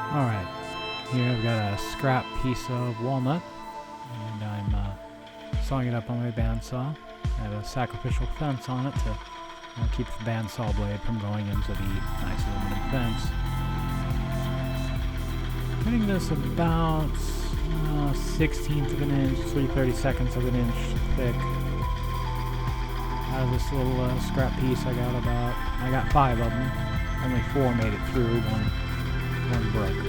Alright, here I've got a scrap piece of walnut, and I'm sawing it up on my bandsaw. I have a sacrificial fence on it to keep the bandsaw blade from going into the nice aluminum fence. Cutting this about 1/16 of an inch, 3/32 of an inch thick. Out of this little scrap piece I got 5 of them. Only 4 made it through, one broke.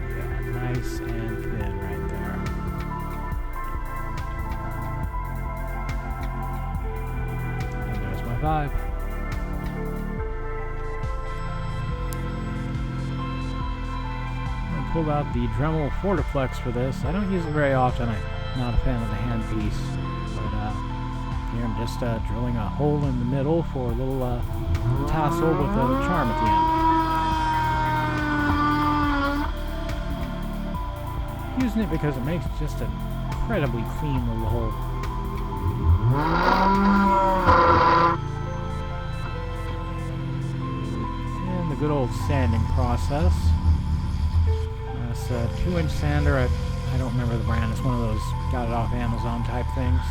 Yeah, nice and thin right there. And there's my 5. Pulled out the Dremel Fortiflex for this. I don't use it very often. I'm not a fan of the handpiece, but here I'm just drilling a hole in the middle for a little tassel with a charm at the end. Using it because it makes just an incredibly clean little hole. And the good old sanding process. It's a 2-inch sander. I don't remember the brand. It's one of those got it off Amazon type things.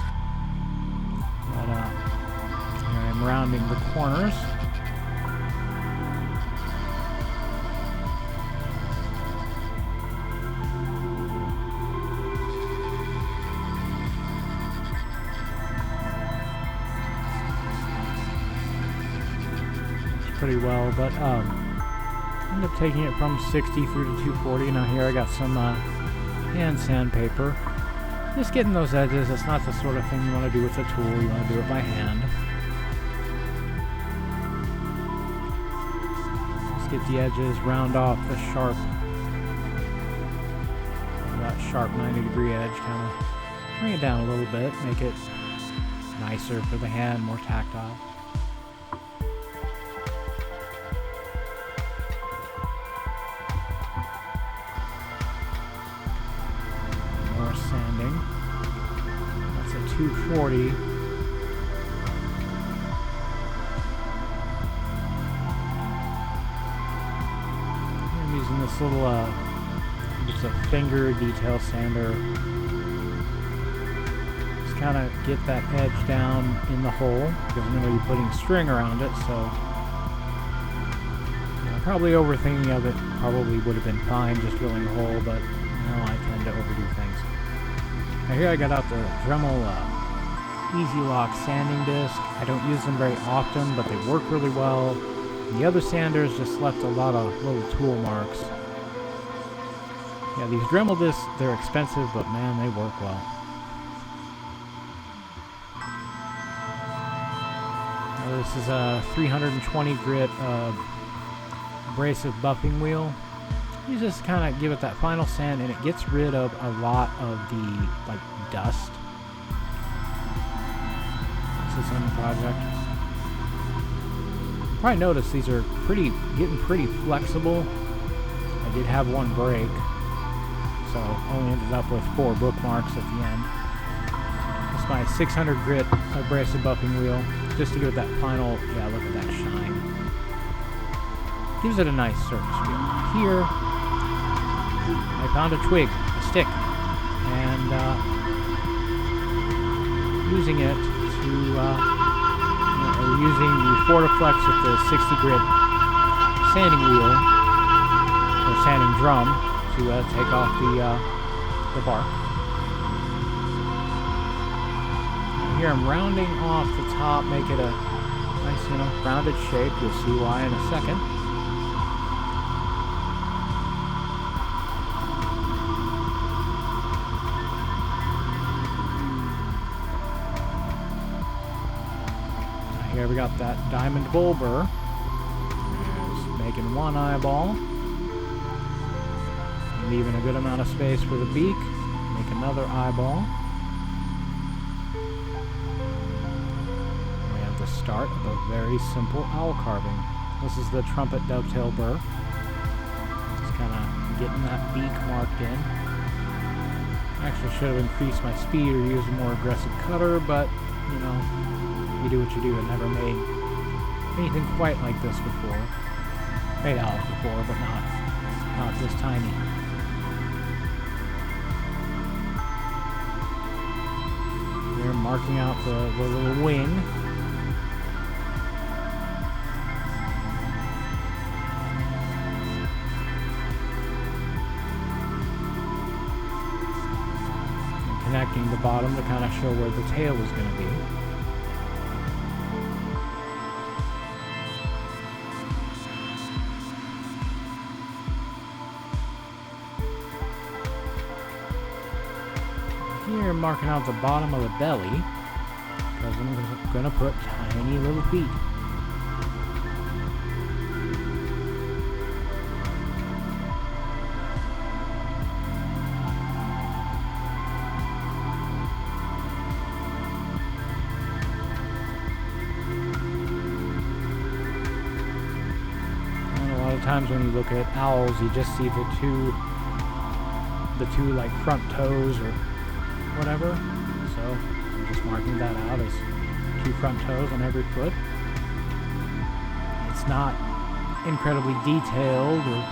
But here I'm rounding the corners. It's pretty well, but end up taking it from 60 through to 240. Now here I got some hand sandpaper. Just getting those edges. That's not the sort of thing you want to do with a tool. You want to do it by hand. Just get the edges, round off the sharp, that sharp 90-degree edge. Kind of bring it down a little bit, make it nicer for the hand, more tactile. Sanding. That's a 240. I'm using this little, just a finger detail sander. Just kind of get that edge down in the hole because I'm going to be putting string around it, so probably overthinking of it probably would have been fine just drilling a hole, but I tend to overdo things. Now here I got out the Dremel Easy Lock sanding disc. I don't use them very often, but they work really well. And the other sanders just left a lot of little tool marks. Yeah, these Dremel discs, they're expensive, but man, they work well. Now this is a 320 grit abrasive buffing wheel. You just kind of give it that final sand, and it gets rid of a lot of the dust. This is on the project. You probably notice these are getting pretty flexible. I did have one break, so only ended up with 4 bookmarks at the end. It's my 600 grit abrasive buffing wheel, just to give it that final. Yeah, look at that shine. Gives it a nice surface feel. Here, I found a twig, a stick, and using it to, using the Fortiflex with the 60 grit sanding wheel, or sanding drum, to take off the bark. And here I'm rounding off the top, make it a nice, rounded shape. You'll see why in a second. Here we got that diamond bull burr. Just making one eyeball. Leaving a good amount of space for the beak. Make another eyeball. We have the start of a very simple owl carving. This is the trumpet dovetail burr. Just kind of getting that beak marked in. Actually should have increased my speed or used a more aggressive cutter, but, you know, you do what you do. It never made anything quite like this before. Made owls before, but not this tiny. They're marking out the little wing. And connecting the bottom to kind of show where the tail is going to be. Here, marking out the bottom of the belly, because I'm going to put tiny little feet. And a lot of times when you look at owls, you just see the two like front toes or whatever, so I'm just marking that out as 2 front toes on every foot. It's not incredibly detailed or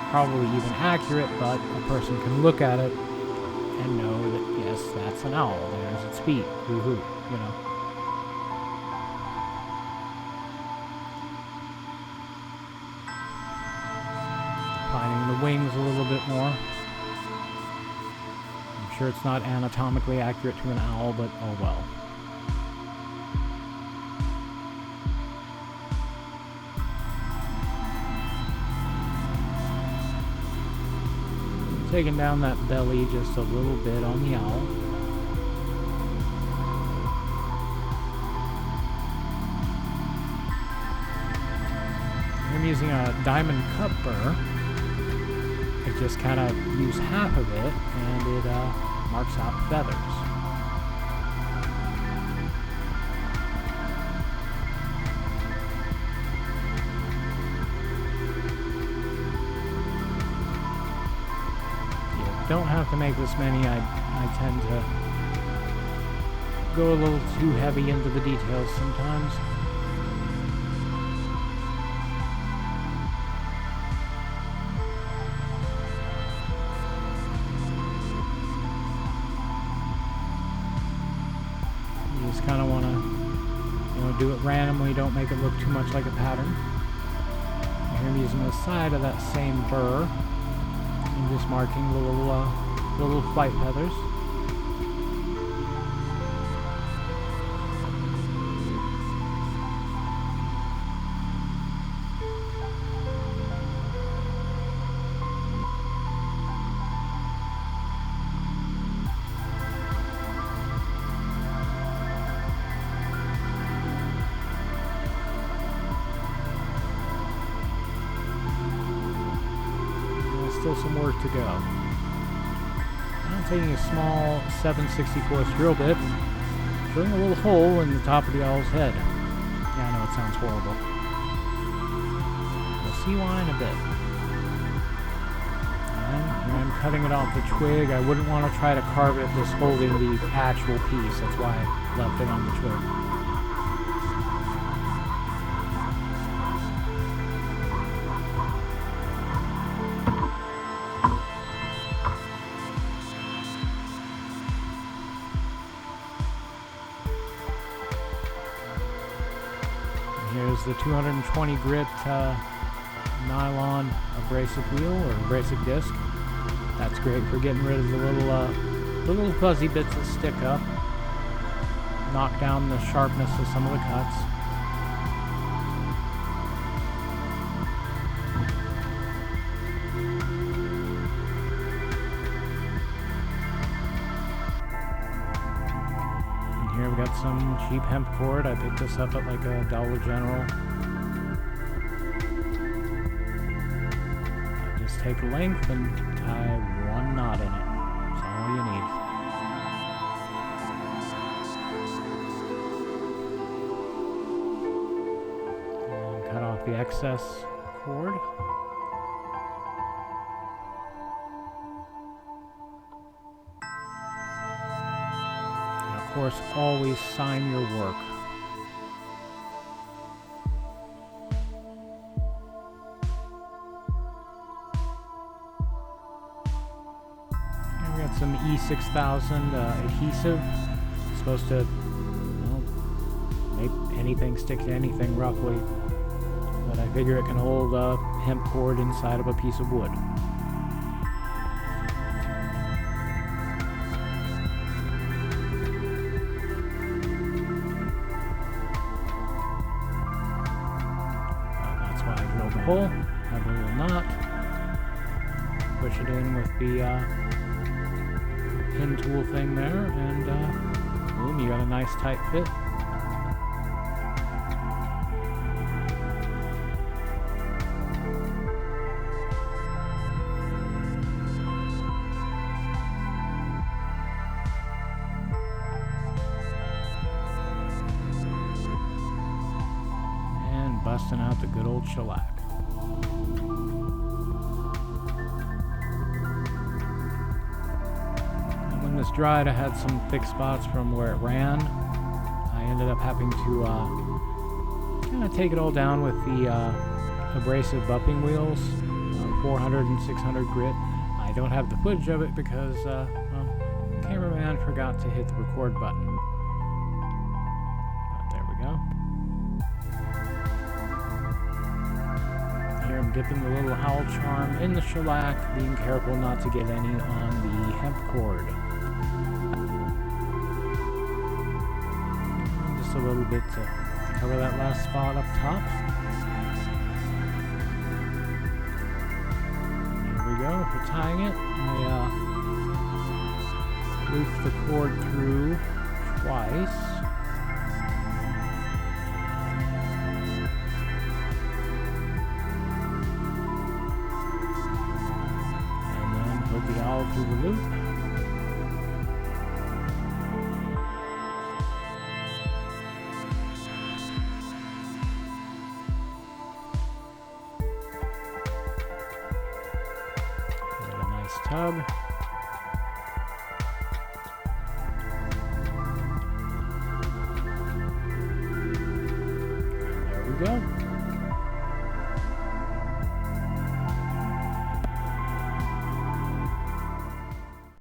probably even accurate, but a person can look at it and know that yes, that's an owl, there's its feet, woohoo, you know. Defining the wings a little bit more. Sure, it's not anatomically accurate to an owl, but oh well. Taking down that belly just a little bit on the owl. I'm using a diamond cut burr. I just kind of use half of it, and it marks out feathers. You don't have to make this many. I tend to go a little too heavy into the details sometimes. Kind of want to, you know, do it randomly. Don't make it look too much like a pattern. Here I'm using the side of that same burr and just marking the little flight feathers. Still some work to go. I'm taking a small 7/64 drill bit and drilling a little hole in the top of the owl's head. Yeah, I know it sounds horrible. We'll see why in a bit. And here I'm cutting it off the twig. I wouldn't want to try to carve it just holding the actual piece. That's why I left it on the twig. Here's the 220 grit nylon abrasive wheel or abrasive disc. That's great for getting rid of the little fuzzy bits that stick up. Knock down the sharpness of some of the cuts. Here we've got some cheap hemp cord. I picked this up at like a Dollar General. I just take length and tie one knot in it. That's all you need. And cut off the excess cord. course, always sign your work. And we got some E6000 adhesive. It's supposed to, well, make anything stick to anything roughly. But I figure it can hold a hemp cord inside of a piece of wood. That's why I drilled the hole. Have a little knot. Push it in with the pin tool thing there, and boom, you got a nice tight fit. Busting out the good old shellac. And when this dried, I had some thick spots from where it ran. I ended up having to kind of take it all down with the abrasive bumping wheels, 400 and 600 grit. I don't have the footage of it because well, the cameraman forgot to hit the record button. There we go. Here I'm dipping the little owl charm in the shellac, being careful not to get any on the hemp cord. And just a little bit to cover that last spot up top. There we go, for tying it. I looped the cord through twice. Put the owl through the loop. Got a nice tub. And there we go.